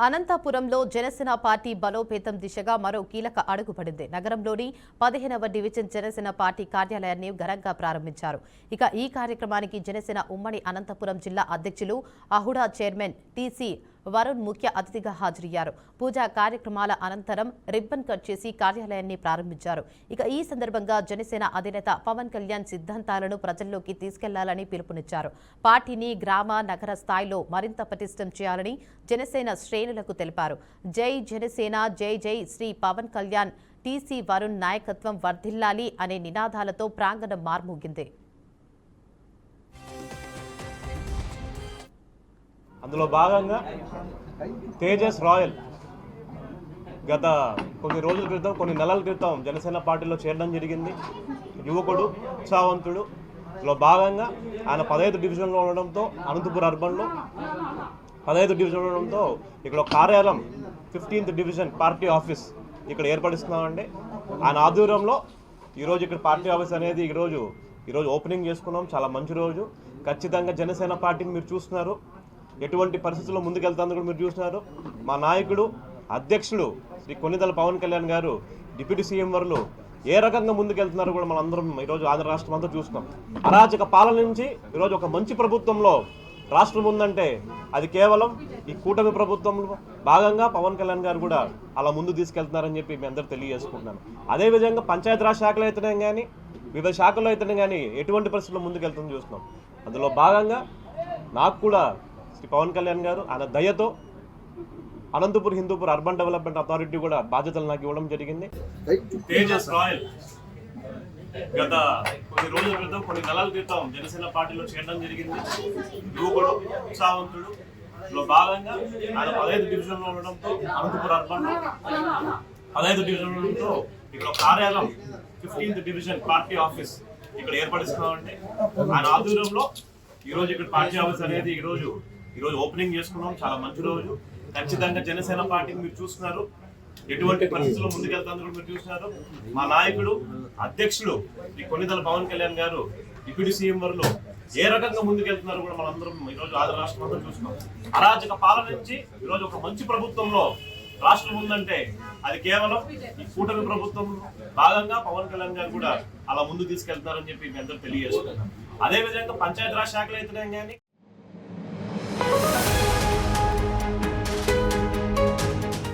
అనంతపురంలో జనసేన పార్టీ బలోపేతం దిశగా మరో కీలక అడుగు పడింది. నగరంలోని 15వ డివిజన్ జనసేన పార్టీ కార్యాలయాన్ని ఘనంగా ప్రారంభించారు. ఇక ఈ కార్యక్రమానికి జనసేన ఉమ్మడి అనంతపురం జిల్లా అధ్యక్షులు అహుడా చైర్మన్ టీసీ వరుణ్ ముఖ్య అతిథిగా హాజరయ్యారు. పూజా కార్యక్రమాల అనంతరం రిబ్బన్ కట్ చేసి కార్యాలయాన్ని ప్రారంభించారు. ఇక ఈ సందర్భంగా జనసేన అధినేత పవన్ కళ్యాణ్ సిద్ధాంతాలను ప్రజల్లోకి తీసుకెళ్లాలని పిలుపునిచ్చారు. పార్టీని గ్రామ నగర స్థాయిలో మరింత పటిష్టం చేయాలని జనసేన శ్రేణులకు తెలిపారు. జై జనసేన, జై జై శ్రీ పవన్ కళ్యాణ్, టీసీ వరుణ్ నాయకత్వం వర్ధిల్లాలి అనే నినాదాలతో ప్రాంగణం మార్మోగింది. అందులో భాగంగా తేజస్ రాయల్ గత కొన్ని రోజుల క్రితం, కొన్ని నెలల క్రితం జనసేన పార్టీలో చేరడం జరిగింది. యువకుడు, ఉత్సాహవంతుడు. ఇందులో భాగంగా ఆయన 15 డివిజన్లో ఉండడంతో, అనంతపురం అర్బన్లో 15 డివిజన్లో ఉండడంతో ఇక్కడ కార్యాలయం 15th డివిజన్ పార్టీ ఆఫీస్ ఇక్కడ ఏర్పడిస్తున్నామండి. ఆయన ఆధ్వర్యంలో ఈరోజు ఇక్కడ పార్టీ ఆఫీస్ అనేది ఈరోజు ఓపెనింగ్ చేసుకున్నాం. చాలా మంచి రోజు. ఖచ్చితంగా జనసేన పార్టీని మీరు చూస్తున్నారు, ఎటువంటి పరిస్థితుల్లో ముందుకెళ్తాను కూడా మీరు చూస్తున్నారు. మా నాయకుడు, అధ్యక్షుడు శ్రీ కొన్నిదల పవన్ కళ్యాణ్ గారు, డిప్యూటీ సీఎం వర్లు ఏ రకంగా ముందుకెళ్తున్నారో కూడా మనందరం ఈరోజు ఆంధ్ర రాష్ట్రం అంతా చూస్తున్నాం. అరాచక పాలన నుంచి ఈరోజు ఒక మంచి ప్రభుత్వంలో రాష్ట్రం ఉందంటే అది కేవలం ఈ కూటమి ప్రభుత్వంలో భాగంగా పవన్ కళ్యాణ్ గారు కూడా అలా ముందు తీసుకెళ్తున్నారని చెప్పి మీ అందరూ తెలియజేసుకుంటున్నాను. అదేవిధంగా పంచాయతీరాజ్ శాఖలో అయితేనే కానీ, వివిధ శాఖల్లో అయితేనే కానీ ఎటువంటి పరిస్థితుల్లో ముందుకెళ్తుందని చూస్తున్నాం. అందులో భాగంగా నాకు కూడా శ్రీ పవన్ కళ్యాణ్ గారు ఆయన దయతో Anantapur Hindupur urban development authority కూడా బాధ్యతలు నాకు ఇవ్వడం జరిగింది. తేజస్ రాయల్ గత కొన్ని రోజుల క్రితం, కొన్ని నెలల క్రితం జనసేన పార్టీలో చేరడం జరిగింది. యువకుడు, ఉత్సాహవంతుడు. ఇందులో భాగంగా ఆయన 15 డివిజన్లో ఉండడంతో, అనంతపురం అర్బన్లో 15 డివిజన్లో ఉండడంతో ఇక్కడ కార్యాలయం 15th డివిజన్ పార్టీ ఆఫీస్ ఇక్కడ ఏర్పడిస్తున్నామండి. ఆయన ఆధ్వర్యంలో ఈరోజు ఇక్కడ పార్టీ ఆఫీస్ అనేది ఈరోజు ఓపెనింగ్ చేసుకున్నాం. చాలా మంచి రోజు. ఖచ్చితంగా జనసేన పార్టీని మీరు చూస్తున్నారు, ఎటువంటి పరిస్థితుల్లో ముందుకెళ్తాను కూడా మీరు చూస్తున్నారు. మా నాయకుడు, అధ్యక్షుడు శ్రీ కొన్నిదల పవన్ కళ్యాణ్ గారు, డిప్యూటీ సీఎం వర్లు ఏ రకంగా ముందుకెళ్తున్నారు కూడా మనందరం ఈరోజు ఆంధ్ర రాష్ట్రం అంతా చూస్తున్నాం. అరాచక పాలన నుంచి ఈరోజు ఒక మంచి ప్రభుత్వంలో రాష్ట్రం ఉందంటే అది కేవలం ఈ కూటమి ప్రభుత్వం భాగంగా పవన్ కళ్యాణ్ గారు కూడా అలా ముందు తీసుకెళ్తున్నారని చెప్పి మీ అందరూ తెలియజేస్తున్నారు. అదేవిధంగా పంచాయతీరాజ్ శాఖలో అయితేనే కానీ